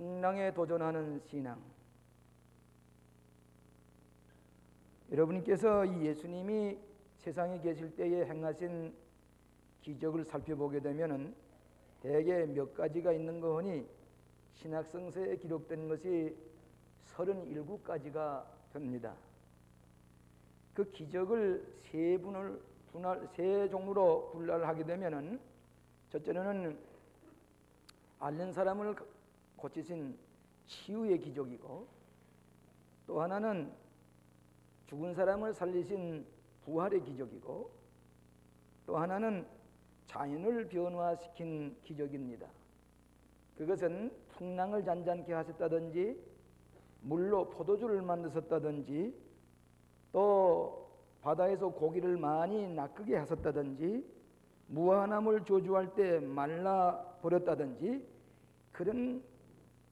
풍랑에 도전하는 신앙. 여러분께서 이 예수님이 세상에 계실 때에 행하신 기적을 살펴보게 되면은 대개 몇 가지가 있는 거니 신약성서에 기록된 것이 37가지가 됩니다. 그 기적을 세 종류로 분할하게 되면은, 첫째는 앓는 사람을 고치신 치유의 기적이고, 또 하나는 죽은 사람을 살리신 부활의 기적이고, 또 하나는 자연을 변화시킨 기적입니다. 그것은 풍랑을 잔잔케 하셨다든지, 물로 포도주를 만드셨다든지, 또 바다에서 고기를 많이 낚게 하셨다든지, 무화과나무를 저주할 때 말라버렸다든지, 그런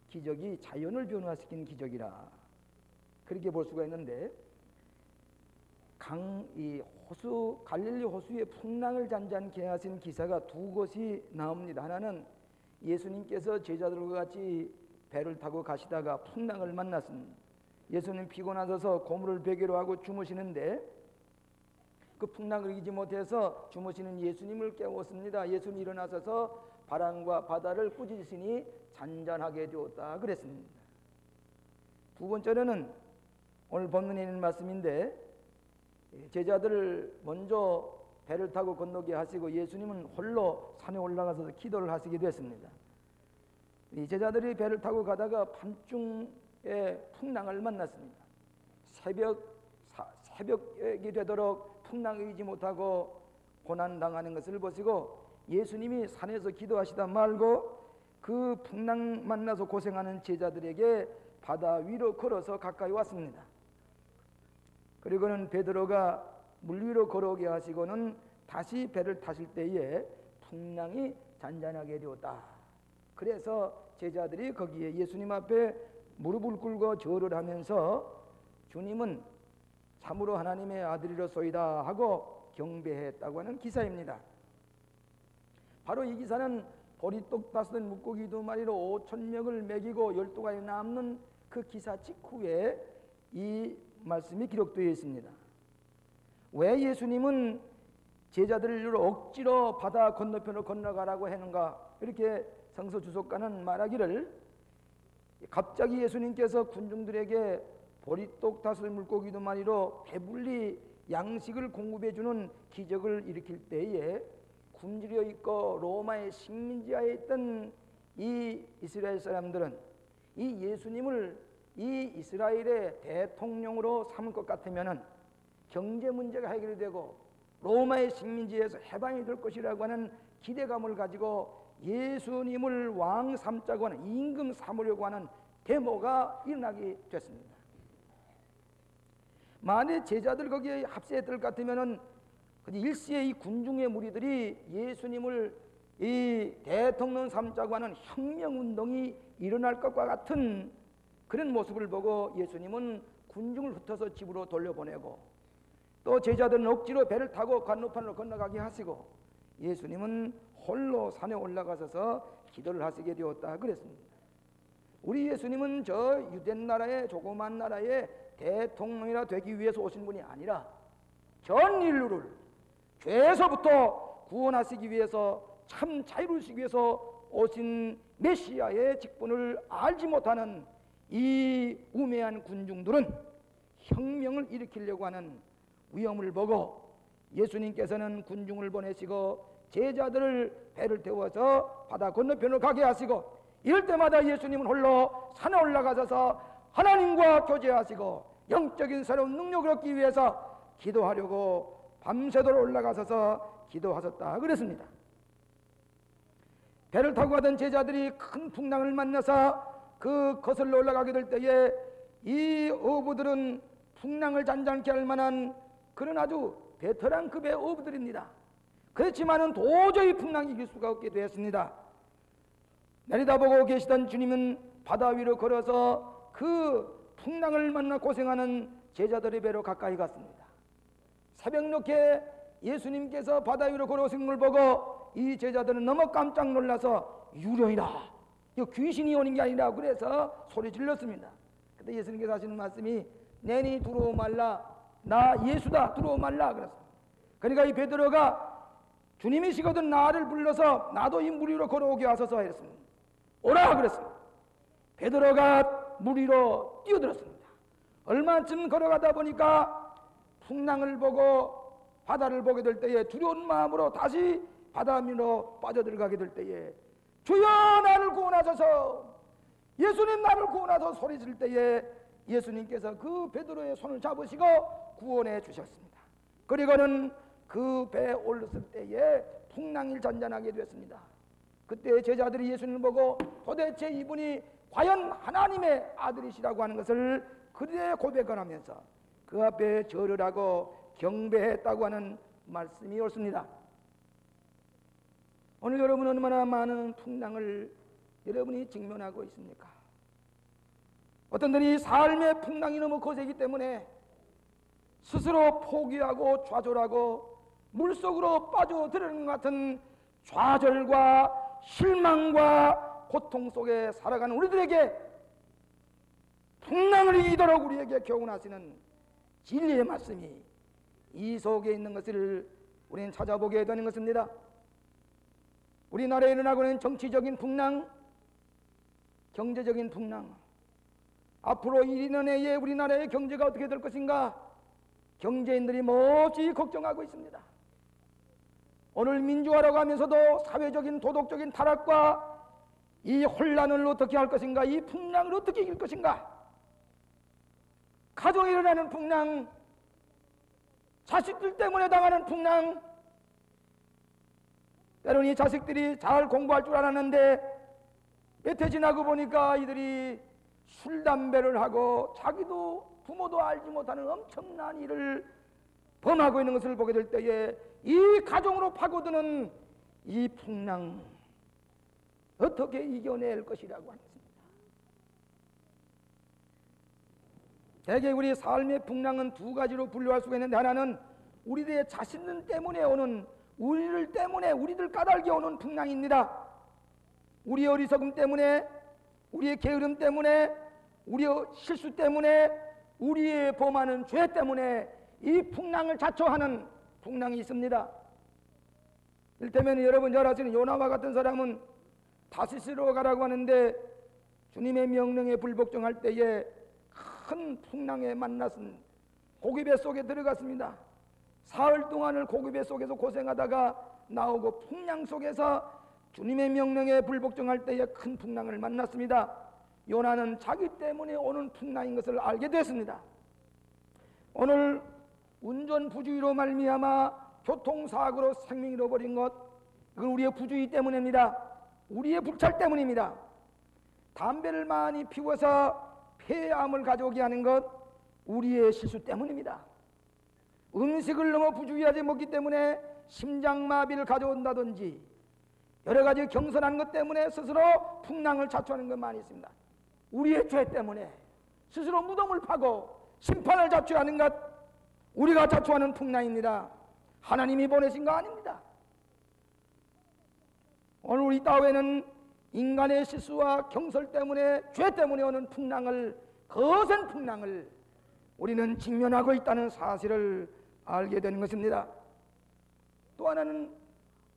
기적이 자연을 변화시킨 기적이라 그렇게 볼 수가 있는데, 갈릴리 호수의 풍랑을 잔잔케 하신 기사가 두 곳이 나옵니다. 하나는 예수님께서 제자들과 같이 배를 타고 가시다가 풍랑을 만났습니다. 예수님 피곤하셔서 고물을 베개로 하고 주무시는데, 그 풍랑을 이기지 못해서 주무시는 예수님을 깨웠습니다. 예수님이 일어나셔서 바람과 바다를 꾸짖으시니 잔잔하게 되었다 그랬습니다. 두 번째로는 오늘 본문에 있는 말씀인데, 제자들을 먼저 배를 타고 건너게 하시고 예수님은 홀로 산에 올라가서 기도를 하시게 됐습니다. 이 제자들이 배를 타고 가다가 밤중에 풍랑을 만났습니다. 새벽이 되도록 풍랑을 이기지 못하고 고난당하는 것을 보시고 예수님이 산에서 기도하시다 말고 그 풍랑 만나서 고생하는 제자들에게 바다 위로 걸어서 가까이 왔습니다. 그리고는 베드로가 물 위로 걸어오게 하시고는 다시 배를 타실 때에 풍랑이 잔잔하게 되었다. 그래서 제자들이 거기에 예수님 앞에 무릎을 꿇고 절을 하면서 주님은 참으로 하나님의 아들이로소이다 하고 경배했다고 하는 기사입니다. 바로 이 기사는 보리떡 5 물고기 2마리로 5,000명을 먹이고 12가지 남는 그 기사 직후에 이 말씀이 기록되어 있습니다. 왜 예수님은 제자들을 억지로 바다 건너편으로 건너가라고 했는가? 이렇게 성서 주석가는 말하기를, 갑자기 예수님께서 군중들에게 보리떡 5 물고기 2마리로 배불리 양식을 공급해 주는 기적을 일으킬 때에 굶주려 있고 로마의 식민지하에 있던 이 이스라엘 사람들은 이 예수님을 이 이스라엘의 대통령으로 삼을 것 같으면은 경제 문제가 해결이 되고 로마의 식민지에서 해방이 될 것이라고 하는 기대감을 가지고 예수님을 왕 삼자고 하는, 임금 삼으려고 하는 데모가 일어나게 됐습니다. 만약 제자들 거기에 합세했을 것 같으면은 일시에 이 군중의 무리들이 예수님을 이 대통령 삼자고 하는 혁명운동이 일어날 것과 같은 그런 모습을 보고 예수님은 군중을 흩어서 집으로 돌려보내고, 또 제자들은 억지로 배를 타고 건너편으로 건너가게 하시고 예수님은 홀로 산에 올라가셔서 기도를 하시게 되었다 그랬습니다. 우리 예수님은 저 유대 나라의 조그만 나라의 대통령이라 되기 위해서 오신 분이 아니라 전 인류를 죄에서부터 구원하시기 위해서, 참 자유를 주기 위해서 오신 메시아의 직분을 알지 못하는 이 우매한 군중들은 혁명을 일으키려고 하는 위험을 보고 예수님께서는 군중을 보내시고 제자들을 배를 태워서 바다 건너편으로 가게 하시고, 이럴 때마다 예수님은 홀로 산에 올라가셔서 하나님과 교제하시고 영적인 새로운 능력을 얻기 위해서 기도하려고 밤새도록 올라가셔서 기도하셨다 그랬습니다. 배를 타고 가던 제자들이 큰 풍랑을 만나서 그 거슬러 올라가게 될 때에 이 어부들은 풍랑을 잔잔케 할 만한 그런 아주 베테랑급의 어부들입니다. 그렇지만은 도저히 풍랑이 이길 수가 없게 되었습니다. 내려다보고 계시던 주님은 바다 위로 걸어서 그 풍랑을 만나 고생하는 제자들의 배로 가까이 갔습니다. 새벽녘에 예수님께서 바다 위로 걸어오신 걸 보고 이 제자들은 너무 깜짝 놀라서 유령이다, 이 귀신이 오는 게 아니라 그래서 소리 질렀습니다. 그때 예수님께서 하시는 말씀이 내니 두려워 말라, 나 예수다, 두려워 말라 그랬습니다. 그러니까 이 베드로가 주님이시거든 나를 불러서 나도 이 물 위로 걸어오게 하소서 했습니다. 오라 그랬습니다. 베드로가 물 위로 뛰어들었습니다. 얼마쯤 걸어가다 보니까 풍랑을 보고 바다를 보게 될 때에 두려운 마음으로 다시 바다 위로 빠져들어가게 될 때에 주여 나를 구원하소서, 예수님 나를 구원하소서 소리 질 때에 예수님께서 그 베드로의 손을 잡으시고 구원해 주셨습니다. 그리고는 그 배에 올랐을 때에 풍랑이 잔잔하게 됐습니다. 그때 제자들이 예수님을 보고 도대체 이분이 과연 하나님의 아들이시라고 하는 것을 그들의 고백을 하면서 그 앞에 절을 하고 경배했다고 하는 말씀이 옳습니다. 오늘 여러분은 얼마나 많은 풍랑을 여러분이 직면하고 있습니까? 어떤 분이 삶의 풍랑이 너무 거세기 때문에 스스로 포기하고 좌절하고 물속으로 빠져들는 것 같은 좌절과 실망과 고통 속에 살아가는 우리들에게 풍랑을 이기도록 우리에게 교훈하시는 진리의 말씀이 이 속에 있는 것을 우리는 찾아보게 되는 것입니다. 우리나라에 일어나고 있는 정치적인 풍랑, 경제적인 풍랑, 앞으로 1년 내에 우리나라의 경제가 어떻게 될 것인가 경제인들이 몹시 걱정하고 있습니다. 오늘 민주화라고 하면서도 사회적인 도덕적인 타락과 이 혼란을 어떻게 할 것인가, 이 풍랑을 어떻게 이길 것인가, 가정에 일어나는 풍랑, 자식들 때문에 당하는 풍랑, 때로는 이 자식들이 잘 공부할 줄 알았는데 몇 해 지나고 보니까 이들이 술, 담배를 하고 자기도 부모도 알지 못하는 엄청난 일을 범하고 있는 것을 보게 될 때에 이 가정으로 파고드는 이 풍랑 어떻게 이겨낼 것이라고 하는 것입니다. 대개 우리 삶의 풍랑은 두 가지로 분류할 수가 있는데, 하나는 우리들의 자신 때문에 오는, 우리들 때문에, 우리들 까닭에 오는 풍랑입니다. 우리의 어리석음 때문에, 우리의 게으름 때문에, 우리의 실수 때문에, 우리의 범하는 죄 때문에 이 풍랑을 자초하는 풍랑이 있습니다. 이를테면 여러분 잘 아시는 요나와 같은 사람은 다시스로 가라고 하는데 주님의 명령에 불복종할 때에 큰 풍랑에 만났은 고기배 속에 들어갔습니다. 사흘 동안을 고기배 속에서 고생하다가 나오고 풍랑 속에서 주님의 명령에 불복종할 때에 큰 풍랑을 만났습니다. 요나는 자기 때문에 오는 풍랑인 것을 알게 됐습니다. 오늘 운전 부주의로 말미암아 교통사고로 생명 잃어버린 것, 그건 우리의 부주의 때문입니다. 우리의 불찰 때문입니다. 담배를 많이 피워서 폐암을 가져오게 하는 것, 우리의 실수 때문입니다. 음식을 너무 부주의하지 먹기 때문에 심장마비를 가져온다든지 여러 가지 경선한 것 때문에 스스로 풍랑을 자초하는 것 많이 있습니다. 우리의 죄 때문에 스스로 무덤을 파고 심판을 자초하는 것, 우리가 자초하는 풍랑입니다. 하나님이 보내신 거 아닙니다. 오늘 우리 따위에는 인간의 실수와 경설 때문에, 죄 때문에 오는 풍랑을, 거센 풍랑을 우리는 직면하고 있다는 사실을 알게 되는 것입니다. 또 하나는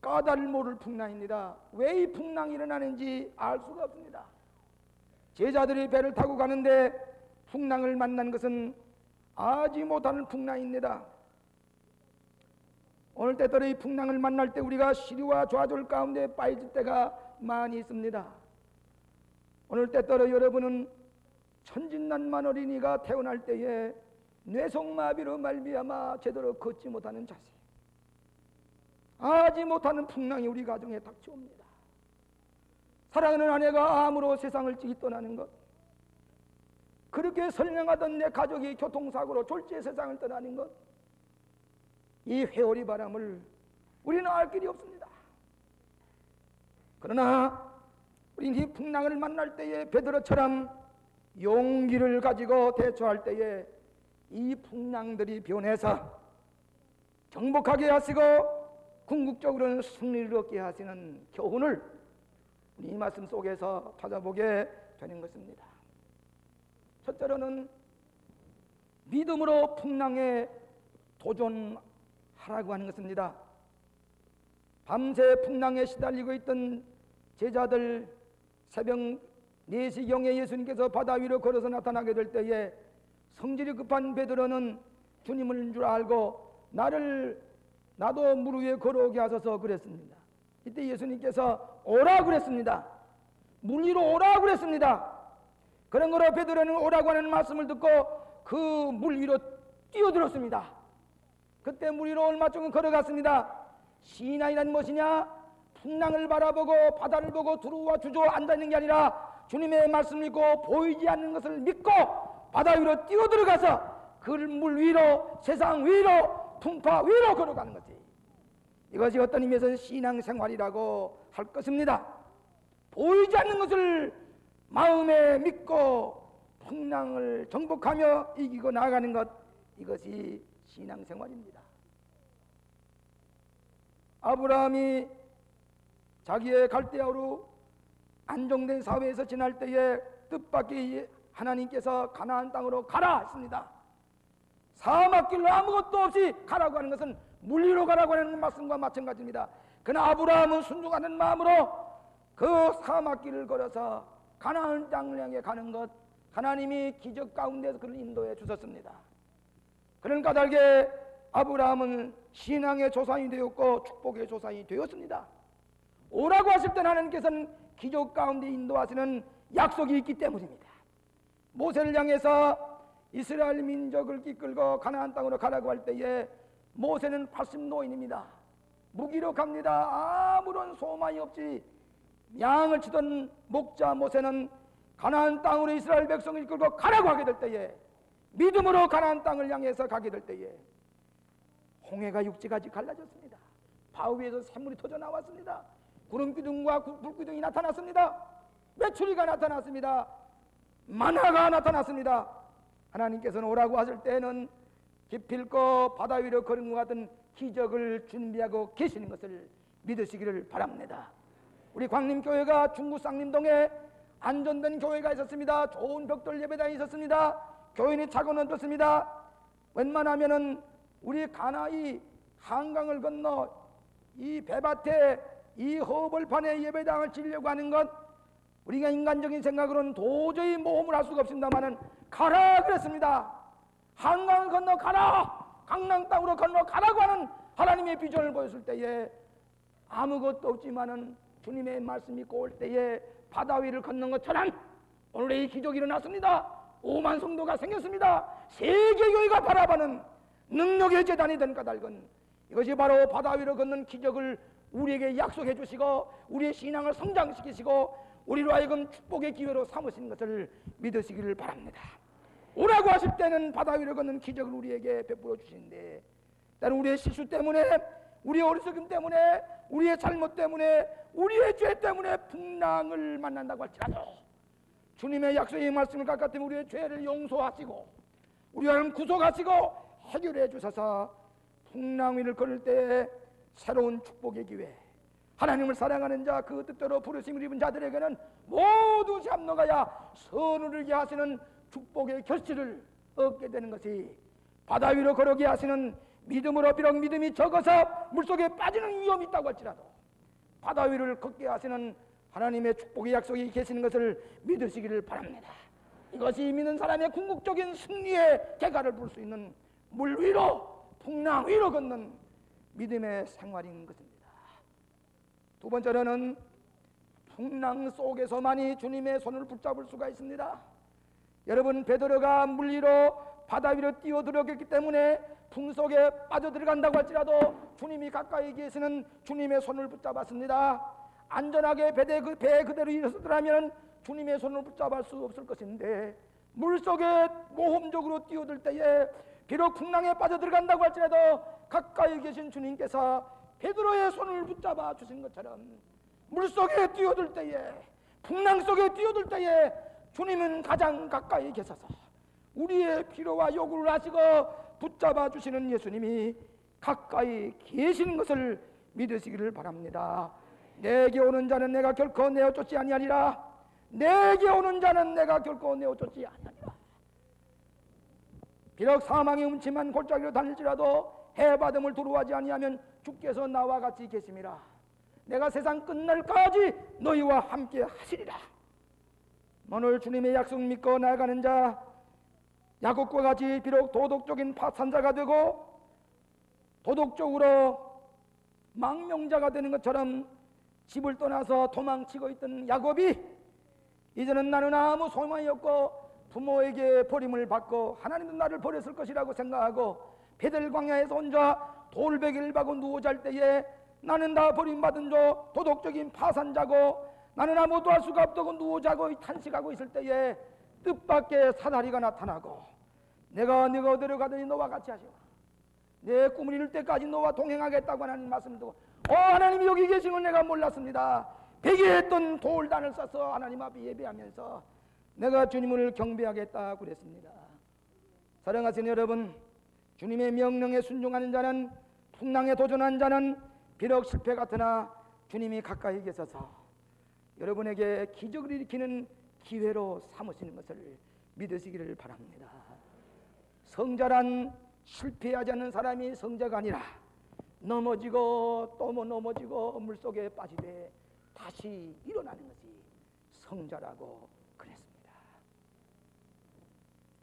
까닭을 모를 풍랑입니다. 왜 이 풍랑이 일어나는지 알 수가 없습니다. 제자들이 배를 타고 가는데 풍랑을 만난 것은 아지 못하는 풍랑입니다. 오늘 때때로 이 풍랑을 만날 때 우리가 시리와 좌절 가운데 빠질 때가 많이 있습니다. 오늘 때때로 여러분은 천진난만 어린이가 태어날 때에 뇌성마비로 말미암아 제대로 걷지 못하는 자세, 아지 못하는 풍랑이 우리 가정에 닥쳐옵니다. 사랑하는 아내가 암으로 세상을 찌기 떠나는 것, 그렇게 설명하던 내 가족이 교통사고로 졸지에 세상을 떠나는 것, 이 회오리 바람을 우리는 알 길이 없습니다. 그러나 우리는 이 풍랑을 만날 때에 베드로처럼 용기를 가지고 대처할 때에 이 풍랑들이 변해서 정복하게 하시고 궁극적으로는 승리를 얻게 하시는 교훈을 이 말씀 속에서 찾아보게 되는 것입니다. 첫째로는 믿음으로 풍랑에 도전하라고 하는 것입니다. 밤새 풍랑에 시달리고 있던 제자들, 새벽 4시경에 예수님께서 바다 위로 걸어서 나타나게 될 때에 성질이 급한 베드로는 주님을 줄 알고 나도 물 위에 걸어오게 하소서 그랬습니다. 이때 예수님께서 오라 그랬습니다. 물 위로 오라 그랬습니다. 그런 거로 베드로는 오라고 하는 말씀을 듣고 그 물 위로 뛰어들었습니다. 그때 물 위로 얼마 조금 걸어갔습니다. 신앙이란 무엇이냐? 풍랑을 바라보고 바다를 보고 두루와 주저앉아 있는 게 아니라 주님의 말씀을 믿고 보이지 않는 것을 믿고 바다 위로 뛰어들어가서 그 물 위로, 세상 위로, 풍파 위로 걸어가는 거지. 이것이 어떤 의미에서 신앙생활이라고 할 것입니다. 보이지 않는 것을 마음에 믿고 풍랑을 정복하며 이기고 나아가는 것, 이것이 신앙생활입니다. 아브라함이 자기의 갈대아우로 안정된 사회에서 지날 때에 뜻밖의 하나님께서 가나안 땅으로 가라 했습니다. 사막길로 아무것도 없이 가라고 하는 것은 물 위로 가라고 하는 말씀과 마찬가지입니다. 그러나 아브라함은 순종하는 마음으로 그 사막길을 걸어서 가나안 땅을 향해 가는 것, 하나님이 기적 가운데서 그를 인도해 주셨습니다. 그런 까닭에 아브라함은 신앙의 조상이 되었고 축복의 조상이 되었습니다. 오라고 하실 때 하나님께서는 기적 가운데 인도하시는 약속이 있기 때문입니다. 모세를 향해서 이스라엘 민족을 이끌고 가나안 땅으로 가라고 할 때에 모세는 80노인입니다. 무기력합니다. 아무런 소망이 없이 양을 치던 목자 모세는 가나안 땅으로 이스라엘 백성을 이끌고 가라고 하게 될 때에, 믿음으로 가나안 땅을 향해서 가게 될 때에 홍해가 육지까지 갈라졌습니다. 바위 위에서 샘물이 터져 나왔습니다. 구름기둥과 불기둥이 나타났습니다. 메추리가 나타났습니다. 만화가 나타났습니다. 하나님께서는 오라고 하실 때는 기필코 바다 위로 걸은 것 같은 기적을 준비하고 계시는 것을 믿으시기를 바랍니다. 우리 광림교회가 중구 쌍림동에 안전된 교회가 있었습니다. 좋은 벽돌 예배당이 있었습니다. 교인이 차고 넘쳤습니다. 웬만하면은 우리 가나이 한강을 건너 이 배밭에 이 허벌판에 예배당을 지으려고 하는 것, 우리가 인간적인 생각으로는 도저히 모험을 할 수가 없습니다만은 가라 그랬습니다. 한강을 건너 가라, 강남 땅으로 건너 가라고 하는 하나님의 비전을 보였을 때에 아무것도 없지만은 주님의 말씀이 올 때에 바다 위를 걷는 것처럼 오늘의 이 기적이 일어났습니다. 5만 성도가 생겼습니다. 세계교회가 바라보는 능력의 재단이 된 까닭은 이것이 바로 바다 위로 걷는 기적을 우리에게 약속해 주시고 우리의 신앙을 성장시키시고 우리로 하여금 축복의 기회로 삼으신 것을 믿으시기를 바랍니다. 오라고 하실 때는 바다 위로 걷는 기적을 우리에게 베풀어 주시는데, 때는 우리의 실수 때문에, 우리의 어리석음 때문에, 우리의 잘못 때문에, 우리의 죄 때문에 풍랑을 만난다고 할지라도 주님의 약속의 말씀을 가까이 우리의 죄를 용서하시고 우리를 구속하시고 해결해 주셔서 풍랑 위를 걸을 때에 새로운 축복의 기회, 하나님을 사랑하는 자, 그 뜻대로 부르심을 입은 자들에게는 모두 잡노가야 선을 이루게 하시는 축복의 결실을 얻게 되는 것이, 바다 위로 걸어게 하시는 믿음으로, 비록 믿음이 적어서 물속에 빠지는 위험이 있다고 할지라도 바다 위를 걷게 하시는 하나님의 축복의 약속이 계시는 것을 믿으시기를 바랍니다. 이것이 믿는 사람의 궁극적인 승리의 대가를 볼 수 있는 물 위로, 풍랑 위로 걷는 믿음의 생활인 것입니다. 두 번째로는 풍랑 속에서만이 주님의 손을 붙잡을 수가 있습니다. 여러분, 베드로가 물 위로, 바다 위로 뛰어들었기 때문에 풍속에 빠져들어간다고 할지라도 주님이 가까이 계시는 주님의 손을 붙잡았습니다. 안전하게 배 그대로 일어서더라면 주님의 손을 붙잡을 수 없을 것인데, 물속에 모험적으로 뛰어들 때에 비록 풍랑에 빠져들어간다고 할지라도 가까이 계신 주님께서 베드로의 손을 붙잡아 주신 것처럼 물속에 뛰어들 때에, 풍랑 속에 뛰어들 때에 주님은 가장 가까이 계셔서 우리의 필요와 요구를 하시고 붙잡아 주시는 예수님이 가까이 계시는 것을 믿으시기를 바랍니다. 내게 오는 자는 내가 결코 내어 쫓지 아니하리라. 내게 오는 자는 내가 결코 내어 쫓지 아니하리라. 비록 사망의 음침한 골짜기로 다닐지라도 해받음을 두려워하지 아니하면 주께서 나와 같이 계심이라. 내가 세상 끝날까지 너희와 함께 하시리라. 오늘 주님의 약속 믿고 나아가는 자, 야곱과 같이 비록 도덕적인 파산자가 되고 도덕적으로 망명자가 되는 것처럼 집을 떠나서 도망치고 있던 야곱이 이제는 나는 아무 소망이 없고 부모에게 버림을 받고 하나님도 나를 버렸을 것이라고 생각하고 베델 광야에서 혼자 돌베개를 박고 누워 잘 때에 나는 다 버림받은 자, 도덕적인 파산자고 나는 아무것도 할 수가 없다고 누워 자고 탄식하고 있을 때에 뜻밖의 사다리가 나타나고 내가 네가 어디로 가더니 너와 같이 하시오. 내 꿈을 이룰 때까지 너와 동행하겠다고 하나님 말씀을 듣고 하나님이 여기 계신 걸 내가 몰랐습니다. 베개했던 돌단을 써서 하나님 앞에 예배하면서 내가 주님을 경배하겠다 그랬습니다. 사랑하시는 여러분, 주님의 명령에 순종하는 자는, 풍랑에 도전한 자는 비록 실패 같으나 주님이 가까이 계셔서 여러분에게 기적을 일으키는 기회로 삼으시는 것을 믿으시기를 바랍니다. 성자란 실패하지 않는 사람이 성자가 아니라 넘어지고 또 넘어지고 물속에 빠지되 다시 일어나는 것이 성자라고 그랬습니다.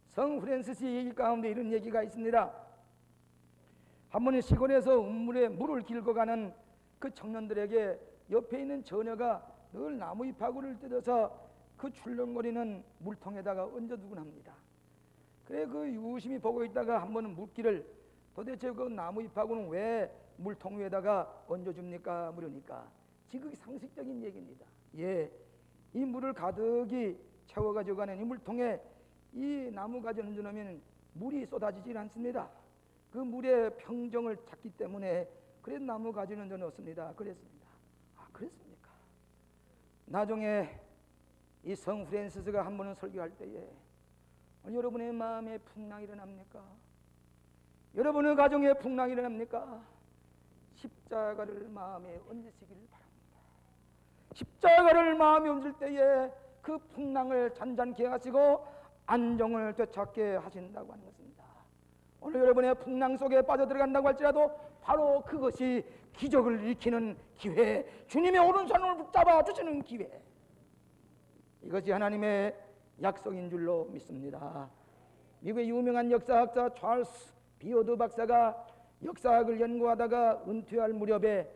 성 프랜시스 얘기 가운데 이런 얘기가 있습니다. 한 번은 시골에서 우물에 물을 길고 가는 그 청년들에게 옆에 있는 처녀가 늘 나무 잎하고를 뜯어서 그 출렁거리는 물통에다가 얹어두곤 합니다. 그래 그 유심히 보고 있다가 한 번은 묻기를 도대체 그 나무 잎하고는 왜 물통 위에다가 얹어줍니까? 물으니까 지극히 상식적인 얘기입니다. 예, 이 물을 가득히 채워가지고 가는 이 물통에 이 나무 가지 얹어놓으면 물이 쏟아지질 않습니다. 그 물의 평정을 찾기 때문에 그래서 나무 가지 얹어 놓습니다. 그랬습니다. 아, 그랬습니까? 나중에 이 성 프랜시스가 한 번은 설교할 때에 여러분의 마음에 풍랑이 일어납니까? 여러분의 가정에 풍랑이 일어납니까? 십자가를 마음에 얹으시기를 바랍니다. 십자가를 마음에 얹을 때에 그 풍랑을 잔잔케 하시고 안정을 되찾게 하신다고 하는 것입니다. 오늘 여러분의 풍랑 속에 빠져들어간다고 할지라도 바로 그것이 기적을 일으키는 기회, 주님의 오른손을 붙잡아 주시는 기회, 이것이 하나님의 약속인 줄로 믿습니다. 미국의 유명한 역사학자 찰스 비어드 박사가 역사학을 연구하다가 은퇴할 무렵에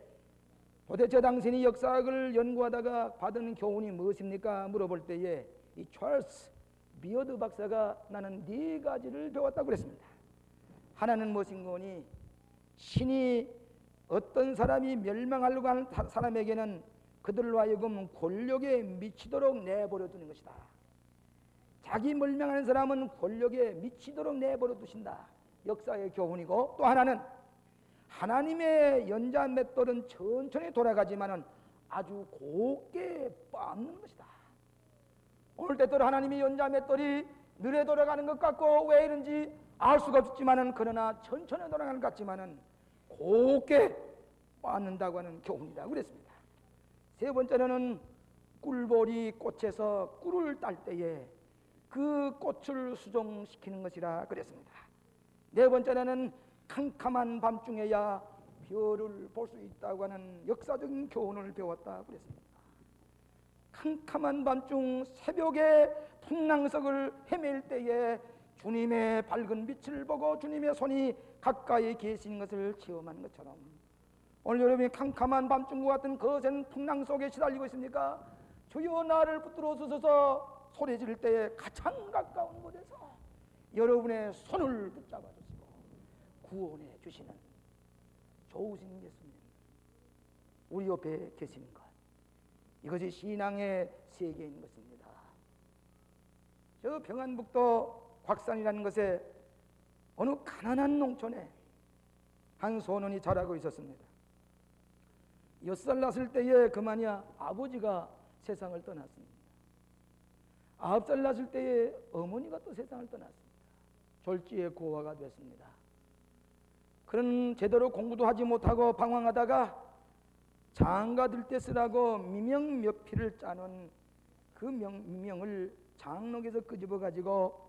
도대체 당신이 역사학을 연구하다가 받은 교훈이 무엇입니까? 물어볼 때에 이 찰스 비어드 박사가 나는 네 가지를 배웠다고 그랬습니다. 하나는 무엇인 거니? 신이 어떤 사람이 멸망하려고 하는 사람에게는 그들로 하여금 권력에 미치도록 내버려 두는 것이다. 자기 멸망하는 사람은 권력에 미치도록 내버려 두신다. 역사의 교훈이고, 또 하나는 하나님의 연자 맷돌은 천천히 돌아가지만은 아주 곱게 빻는 것이다. 오늘 때때로 하나님의 연자 맷돌이 느려 돌아가는 것 같고 왜 이런지 알 수가 없지만은 그러나 천천히 돌아가는 것 같지만은 곱게 빻는다고 하는 교훈이다 그랬습니다. 세 번째로는 꿀벌이 꽃에서 꿀을 딸 때에 그 꽃을 수종시키는 것이라 그랬습니다. 네 번째로는 캄캄한 밤중에야 별을 볼 수 있다고 하는 역사적인 교훈을 배웠다 그랬습니다. 캄캄한 밤중 새벽에 풍랑석을 헤맬 때에 주님의 밝은 빛을 보고 주님의 손이 가까이 계신 것을 체험하는 것처럼 오늘 여러분이 캄캄한 밤중과 같은 거센 풍랑 속에 시달리고 있습니까? 주여 나를 붙들어 주소서 소리 지를 때에 가장 가까운 곳에서 여러분의 손을 붙잡아 주시고 구원해 주시는 좋으신 예수님, 우리 옆에 계시는 것, 이것이 신앙의 세계인 것입니다. 저 평안북도 곽산이라는 것에 어느 가난한 농촌에 한 소년이 자라고 있었습니다. 6살 났을 때에 그만이야 아버지가 세상을 떠났습니다. 9살 났을 때에 어머니가 또 세상을 떠났습니다. 졸지에 고아가 됐습니다. 그런 제대로 공부도 하지 못하고 방황하다가 장가 들 때 쓰라고 미명 몇 필을 짜는 그 미명을 장롱에서 끄집어 가지고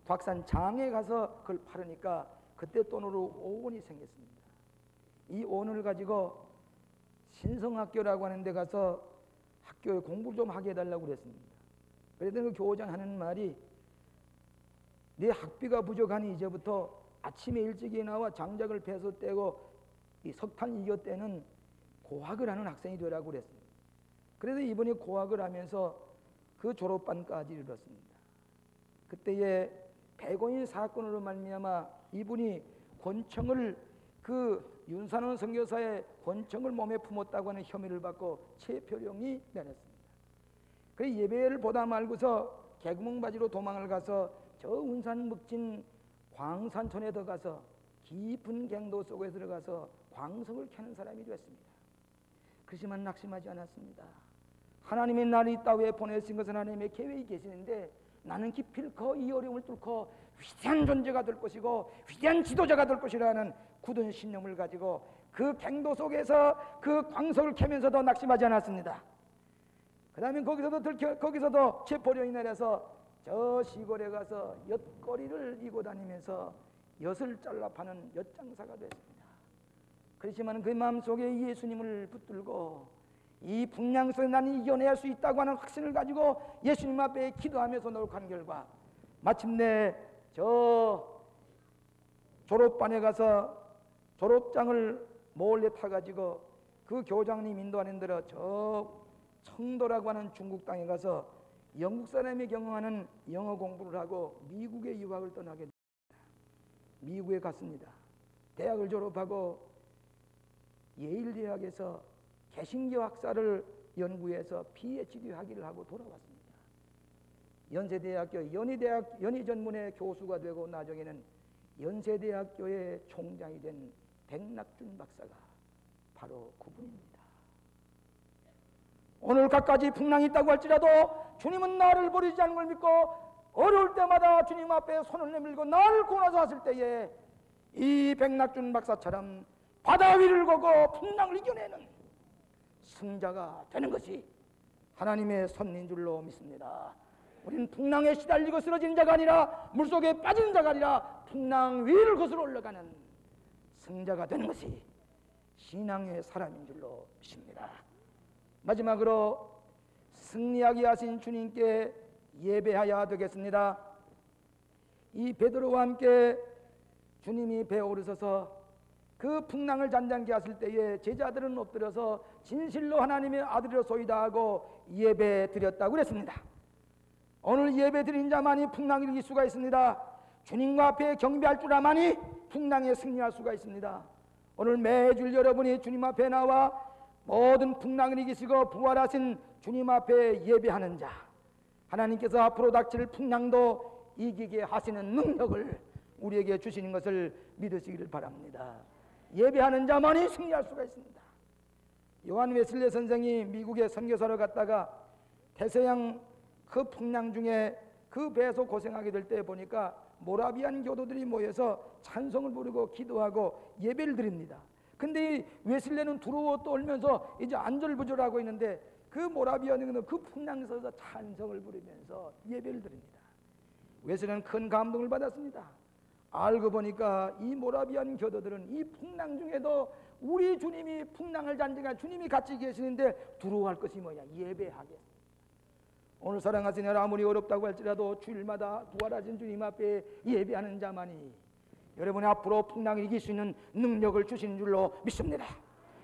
곽산 장에 가서 그걸 팔으니까 그때 돈으로 5원이 생겼습니다. 이 5원을 가지고 신성학교라고 하는 데 가서 학교에 공부를 좀 하게 해달라고 그랬습니다. 그랬더니 그 교장 하는 말이, 네 학비가 부족하니 이제부터 아침에 일찍이 나와 장작을 패서 떼고 이 석탄 이겨 떼는 고학을 하는 학생이 되라고 그랬습니다. 그래서 이번에 고학을 하면서 그 졸업반까지 이르렀습니다. 그때에 백오인 사건으로 말미암아 이분이 권총을, 그 윤산원 선교사의 권총을 몸에 품었다고 하는 혐의를 받고 체포령이 내렸습니다. 그래서 예배를 보다 말고서 개구멍 바지로 도망을 가서 저 운산 묵진 광산촌에 들어가서 깊은 갱도 속에 들어가서 광석을 캐는 사람이 됐습니다. 그렇지만 낙심하지 않았습니다. 하나님의 나를 이 땅에 보내신 것은 하나님의 계획이 계시는데 나는 기필코 이 어려움을 뚫고 위대한 존재가 될 것이고 위대한 지도자가 될 것이라는 굳은 신념을 가지고 그 갱도 속에서 그 광석을 캐면서도 낙심하지 않았습니다. 그 다음에 거기서도 체포령이 내려서 저 시골에 가서 엿거리를 이고 다니면서 엿을 잘라 파는 엿장사가 됐습니다. 그렇지만 그 마음속에 예수님을 붙들고 이 풍랑 속에 나는 이겨내야 할 수 있다고 하는 확신을 가지고 예수님 앞에 기도하면서 노력한 결과 마침내 저 졸업반에 가서 졸업장을 몰래 타가지고 그 교장님 인도하는 대로 저 청도라고 하는 중국 땅에 가서 영국 사람이 경영하는 영어 공부를 하고 미국에 유학을 떠나게 됩니다. 미국에 갔습니다. 대학을 졸업하고 예일 대학에서 개신교 학사를 연구해서 PhD 학위를 하고 돌아왔습니다. 연세대학교 연희전문의 교수가 되고 나중에는 연세대학교의 총장이 된 백낙준 박사가 바로 그분입니다. 오늘 갖가지 풍랑이 있다고 할지라도 주님은 나를 버리지 않는 걸 믿고 어려울 때마다 주님 앞에 손을 내밀고 나를 구원하사 왔을 때에 이 백낙준 박사처럼 바다 위를 걷고 풍랑을 이겨내는 승자가 되는 것이 하나님의 섭리인 줄로 믿습니다. 우리는 풍랑에 시달리고 쓰러지는 자가 아니라 물속에 빠지는 자가 아니라 풍랑 위를 거슬러 올라가는 승자가 되는 것이 신앙의 사람인 줄로 믿습니다. 마지막으로 승리하게 하신 주님께 예배하여야 되겠습니다. 이 베드로와 함께 주님이 배에 오르셔서 그 풍랑을 잔잔케 하실 때에 제자들은 엎드려서 진실로 하나님의 아들이로소이다 하고 예배 드렸다고 그랬습니다. 오늘 예배 드린 자만이 풍랑을 이길 수가 있습니다. 주님과 앞에 경배할 줄 아만이 풍랑에 승리할 수가 있습니다. 오늘 매주 여러분이 주님 앞에 나와 모든 풍랑을 이기시고 부활하신 주님 앞에 예배하는 자, 하나님께서 앞으로 닥칠 풍랑도 이기게 하시는 능력을 우리에게 주시는 것을 믿으시기를 바랍니다. 예배하는 자만이 승리할 수가 있습니다. 요한 웨슬리 선생이 미국에 선교사로 갔다가 태서양 그 풍랑 중에 그 배에서 고생하게 될 때 보니까 모라비안 교도들이 모여서 찬송을 부르고 기도하고 예배를 드립니다. 근데 이 웨슬리는 두려워 떨면서 이제 안절부절하고 있는데 그 모라비안은 그 풍랑 속에서 찬송을 부르면서 예배를 드립니다. 웨슬리는 큰 감동을 받았습니다. 알고 보니까 이 모라비안 교도들은 이 풍랑 중에도 우리 주님이 풍랑을 잔증할 주님이 같이 계시는데 두려워할 것이 뭐냐? 예배하겠습니다. 오늘 사랑하시는 여러분, 아무리 어렵다고 할지라도 주일마다 부활하신 주님 앞에 예배하는 자만이 여러분의 앞으로 풍랑을 이길 수 있는 능력을 주시는 줄로 믿습니다.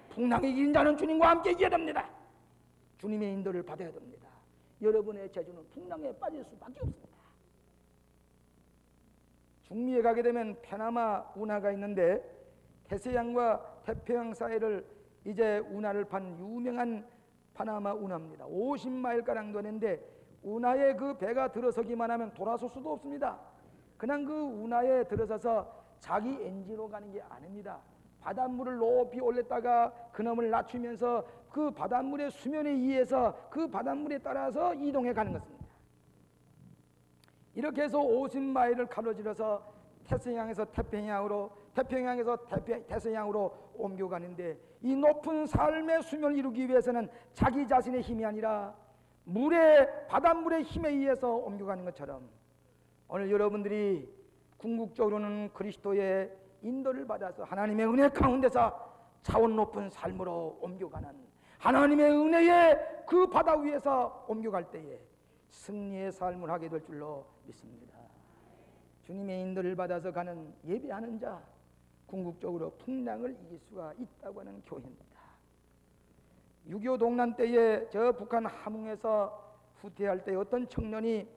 풍랑을 이긴 자는 주님과 함께 이겨야 됩니다. 주님의 인도를 받아야 됩니다. 여러분의 재주는 풍랑에 빠질 수밖에 없습니다. 중미에 가게 되면 페나마 운하가 있는데 태서양과 태평양 사이를 이제 운하를 판 유명한 파나마 운하입니다. 50마일가량 되는데 운하에 그 배가 들어서기만 하면 돌아설 수도 없습니다. 그냥 그 운하에 들어서서 자기 엔진으로 가는 게 아닙니다. 바닷물을 높이 올렸다가 그놈을 낮추면서 그 바닷물의 수면에 의해서 그 바닷물에 따라서 이동해 가는 것입니다. 이렇게 해서 50마일을 가로질러서 태서양에서 태평양으로 태평양에서 대서양으로 옮겨가는데 이 높은 삶의 수명을 이루기 위해서는 자기 자신의 힘이 아니라 바닷물의 힘에 의해서 옮겨가는 것처럼 오늘 여러분들이 궁극적으로는 그리스도의 인도를 받아서 하나님의 은혜 가운데서 차원 높은 삶으로 옮겨가는 하나님의 은혜의 그 바다 위에서 옮겨갈 때에 승리의 삶을 하게 될 줄로 믿습니다. 주님의 인도를 받아서 가는 예배하는 자, 궁극적으로 풍랑을 이길 수가 있다고 하는 교회입니다. 6.25 동란 때에 저 북한 함흥에서 후퇴할 때 어떤 청년이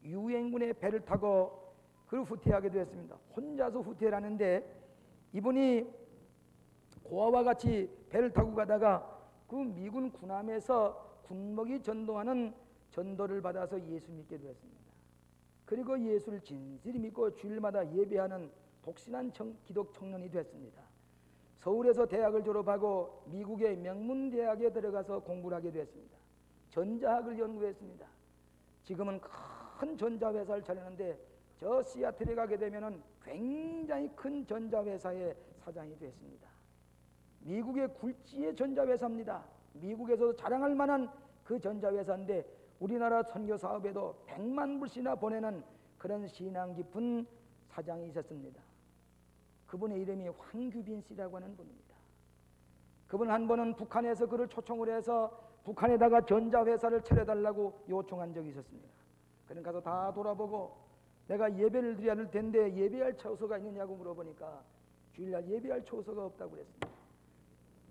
유엔군의 배를 타고 그 후퇴하게 되었습니다. 혼자서 후퇴를 하는데 이분이 고아와 같이 배를 타고 가다가 그 미군 군함에서 군목이 전도하는 전도를 받아서 예수 믿게 되었습니다. 그리고 예수를 진실히 믿고 주일마다 예배하는 독신한 기독 청년이 됐습니다. 서울에서 대학을 졸업하고 미국의 명문대학에 들어가서 공부를 하게 되었습니다. 전자학을 연구했습니다. 지금은 큰 전자회사를 차리는데 저 시애틀에 가게 되면 굉장히 큰 전자회사의 사장이 됐습니다. 미국의 굴지의 전자회사입니다. 미국에서도 자랑할 만한 그 전자회사인데 우리나라 선교 사업에도 100만 불씩이나 보내는 그런 신앙 깊은 사장이 있었습니다. 그분의 이름이 황규빈 씨라고 하는 분입니다. 그분 한 번은 북한에서 그를 초청을 해서 북한에다가 전자회사를 차려달라고 요청한 적이 있었습니다. 그런 가서 다 돌아보고 내가 예배를 드려야 할 텐데 예배할 처소가 있느냐고 물어보니까 주일날 예배할 처소가 없다고 그랬습니다.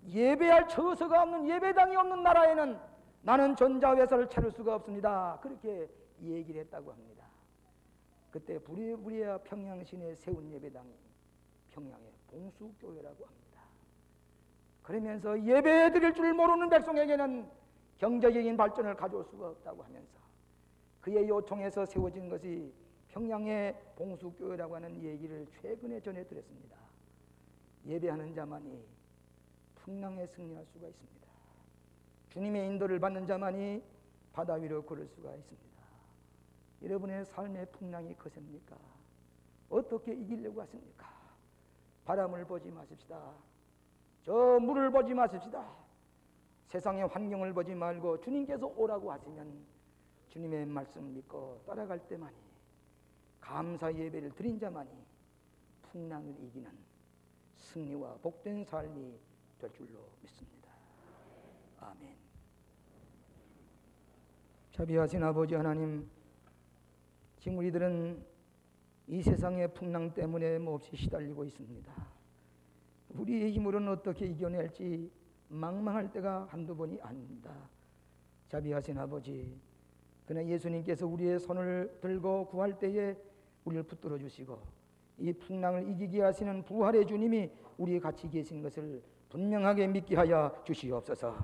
예배할 처소가 없는 예배당이 없는 나라에는 나는 전자회사를 차릴 수가 없습니다. 그렇게 얘기를 했다고 합니다. 그때 부랴부랴 평양시내에 세운 예배당이 평양의 봉수교회라고 합니다. 그러면서 예배 드릴 줄 모르는 백성에게는 경제적인 발전을 가져올 수가 없다고 하면서 그의 요청에서 세워진 것이 평양의 봉수교회라고 하는 얘기를 최근에 전해 드렸습니다. 예배하는 자만이 풍랑에 승리할 수가 있습니다. 주님의 인도를 받는 자만이 바다 위로 걸을 수가 있습니다. 여러분의 삶의 풍랑이 거셉니까? 어떻게 이기려고 하십니까? 바람을 보지 마십시다. 저 물을 보지 마십시다. 세상의 환경을 보지 말고 주님께서 오라고 하시면 주님의 말씀 믿고 따라갈 때만이 감사 예배를 드린 자만이 풍랑을 이기는 승리와 복된 삶이 될 줄로 믿습니다. 아멘. 자비하신 아버지 하나님, 지금 우리들은 이 세상의 풍랑 때문에 몹시 시달리고 있습니다. 우리의 힘으로는 어떻게 이겨낼지 망망할 때가 한두 번이 아닙니다. 자비하신 아버지, 그러나 예수님께서 우리의 손을 들고 구할 때에 우리를 붙들어 주시고 이 풍랑을 이기게 하시는 부활의 주님이 우리에 같이 계신 것을 분명하게 믿게 하여 주시옵소서.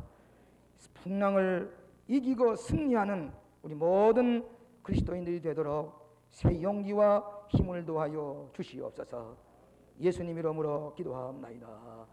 풍랑을 이기고 승리하는 우리 모든 그리스도인들이 되도록 새 용기와 힘을 더하여 주시옵소서. 예수님 이름으로 기도하옵나이다.